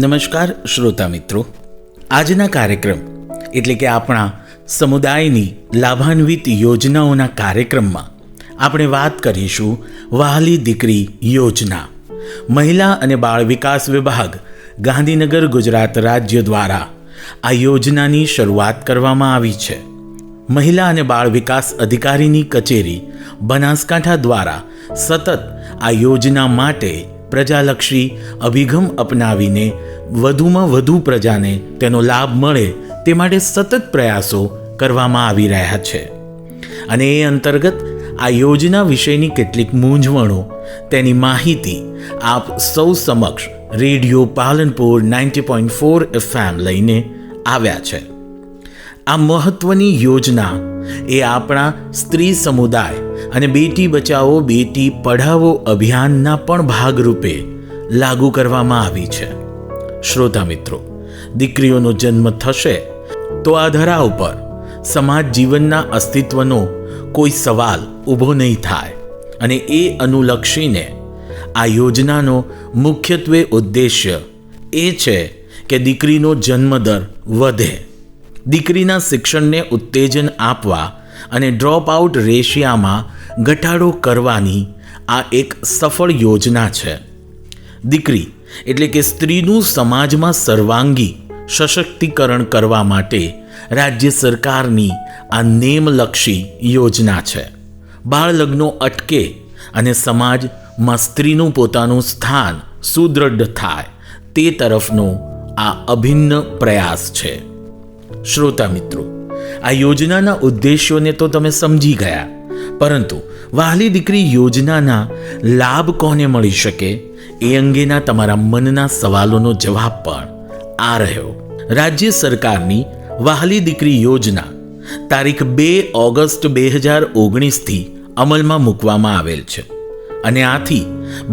નમસ્કાર શ્રોતા મિત્રો, આજના કાર્યક્રમ એટલે કે આપણા સમુદાયની લાભાન્વિત યોજનાઓના કાર્યક્રમમાં આપણે વાત કરીશું વહાલી દીકરી યોજના. મહિલા અને બાળ વિકાસ વિભાગ ગાંધીનગર ગુજરાત રાજ્ય દ્વારા આ યોજનાની શરૂઆત કરવામાં આવી છે. મહિલા અને બાળ વિકાસ અધિકારીની કચેરી બનાસકાંઠા દ્વારા સતત આ યોજના માટે પ્રજાલક્ષી અભિગમ અપનાવીને વધુમાં વધુ પ્રજાને તેનો લાભ મળે તે માટે સતત પ્રયાસો કરવામાં આવી રહ્યા છે. અને એ અંતર્ગત આ યોજના વિશેની કેટલીક મૂંઝવણો, તેની માહિતી આપ સૌ સમક્ષ રેડિયો પાલનપુર 90.4 FM લઈને આવ્યા છે. આ મહત્વની યોજના એ આપણા સ્ત્રી સમુદાય અને બેટી બચાવો બેટી પઢાવો અભિયાનના પણ ભાગરૂપે લાગુ કરવામાં આવી છે. શ્રોતા મિત્રો, દીકરીઓનો જન્મ થશે તો આ ધરા ઉપર સમાજ જીવનના અસ્તિત્વનો કોઈ સવાલ ઊભો નહીં થાય, અને એ અનુલક્ષીને આ યોજનાનો મુખ્યત્વે ઉદ્દેશ્ય એ છે કે દીકરીનો જન્મદર વધે, દીકરીના શિક્ષણને ઉત્તેજન આપવા અને ડ્રોપ આઉટ રેશિયામાં ઘટાડો કરવાની આ એક સફળ યોજના છે. દીકરી એટલે કે સ્ત્રીનું સમાજમાં સર્વાંગી સશક્તિકરણ કરવા માટે રાજ્ય સરકારની આ નેમલક્ષી યોજના છે. બાળ લગ્નો અટકે અને સમાજમાં સ્ત્રીનું પોતાનું સ્થાન સુદૃઢ થાય તે તરફનો આ અભિન્ન પ્રયાસ છે. શ્રોતા મિત્રો, આ યોજનાના ઉદ્દેશ્યોને તો તમે સમજી ગયા, પરંતુ વહાલી દીકરી યોજનાના લાભ કોને મળી શકે એ અંગેના તમારા મનના સવાલોનો જવાબ પણ આ રહ્યો. રાજ્ય સરકારની વહાલી દીકરી યોજના તારીખ 2 ઓગસ્ટ 2019થી અમલમાં મૂકવામાં આવેલ છે, અને આથી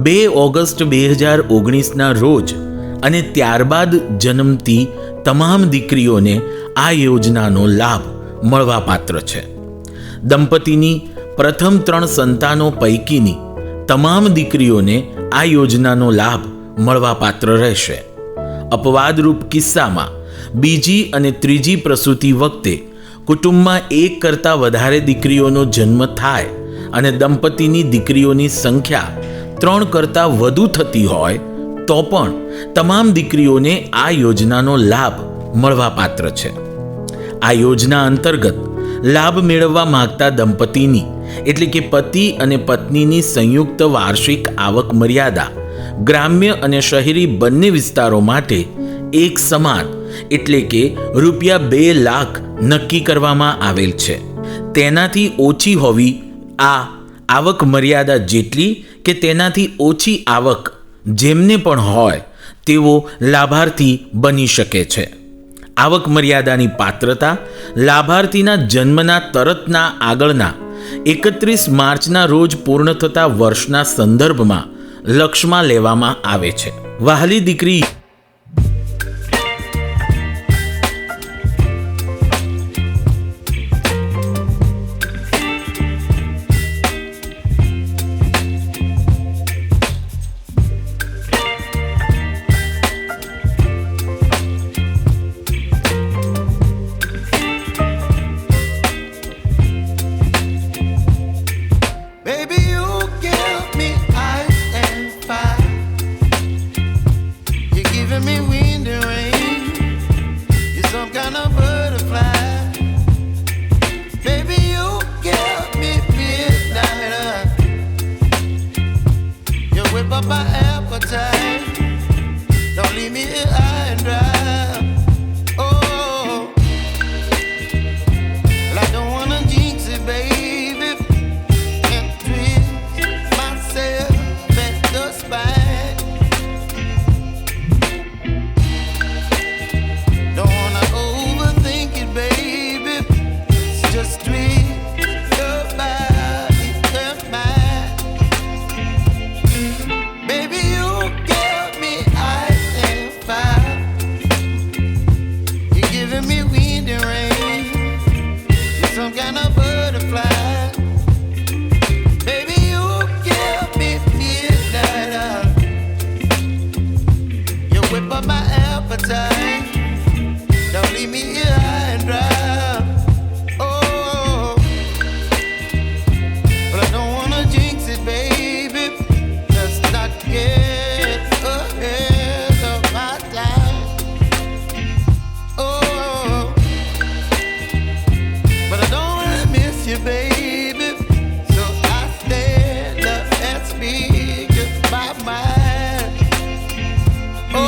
2 ઓગસ્ટ 2019ના રોજ અને ત્યારબાદ જન્મતી તમામ દીકરીઓને આ યોજનાનો લાભ મળવાપાત્ર છે. દંપતીની પ્રથમ 3 સંતાનો પૈકીની તમામ દીકરીઓને આ યોજનાનો લાભ મળવાપાત્ર રહેશે. અપવાદરૂપ કિસ્સામાં બીજી અને ત્રીજી પ્રસૂતિ વખતે કુટુંબમાં એક કરતાં વધારે દીકરીઓનો જન્મ થાય અને દંપતીની દીકરીઓની સંખ્યા 3 કરતાં વધુ થતી હોય તો પણ તમામ દીકરીઓને આ યોજનાનો લાભ મળવાપાત્ર છે. આ યોજના અંતર્ગત લાભ મેળવવા માંગતા દંપતીની એટલે કે પતિ અને પત્નીની સંયુક્ત વાર્ષિક આવક મર્યાદા ગ્રામ્ય અને શહેરી બંને વિસ્તારો માટે એક સમાન એટલે કે ₹2 લાખ નક્કી કરવામાં આવેલ છે. તેનાથી ઓછી હોવી, આ આવક મર્યાદા જેટલી કે તેનાથી ઓછી આવક જેમને પણ હોય તેઓ લાભાર્થી બની શકે છે. આવક મર્યાદાની પાત્રતા લાભાર્થીના જન્મના તરતના આગળના 31 માર્ચના રોજ પૂર્ણ થતા વર્ષના સંદર્ભમાં લક્ષમાં લેવામાં આવે છે. વહાલી દીકરી up my appetite. Don't leave me here high and dry. Oh, but I don't wanna jinx it, baby. Let's not get ahead of my time. Oh, but I don't wanna miss you, baby. So I stand up and speak just my mind. Oh,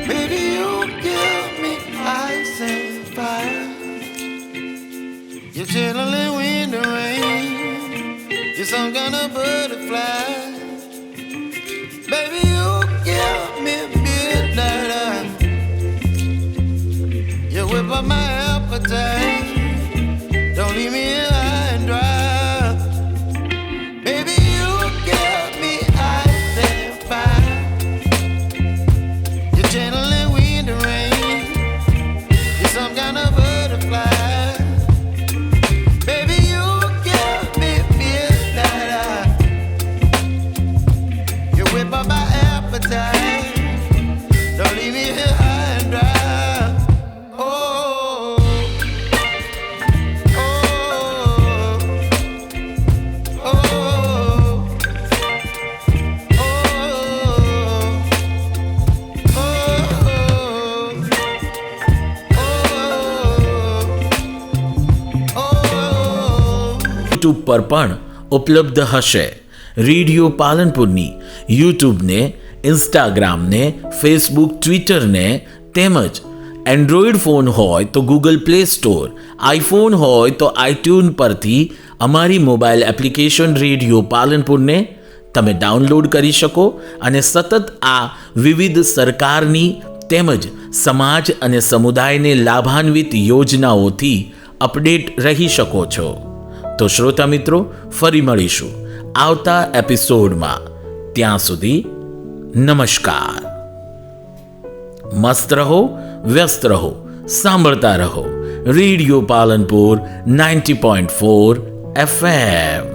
baby, you give me ice and fire. You're chilling in the rain. You're some kind of butterfly. Baby, you give me midnight. You whip up my appetite. Don't leave me here high and dry. Baby, you give me ice and fire. You're channeling wind and rain. You're some kind of butterfly. Baby, you give me midnight. You whip up my appetite. Don't leave me here high and dry. Oh, oh, oh, YouTube પર પણ ઉપલબ્ધ હશે. Radio પાલનપુરની યુટ્યુબને, ઇન્સ્ટાગ્રામને, Facebook, ટ્વિટરને તેમજ Android phone હોય તો Google play store, iPhone હોય તો આઈટ્યુન પરથી અમારી મોબાઈલ એપ્લિકેશન રેડિયો પાલનપુરને તમે ડાઉનલોડ કરી શકો અને સતત આ વિવિધ સરકારની તેમજ સમાજ અને સમુદાયને લાભાન્વિત યોજનાઓથી અપડેટ રહી શકો છો. તો શ્રોતા મિત્રો, ફરી મળીશું આવતા એપિસોડમાં. ત્યાં સુધી નમસ્કાર. મસ્ત રહો, વ્યસ્ત રહો, સાંભળતા રહો રેડિયો પાલનપુર 90.4 FM.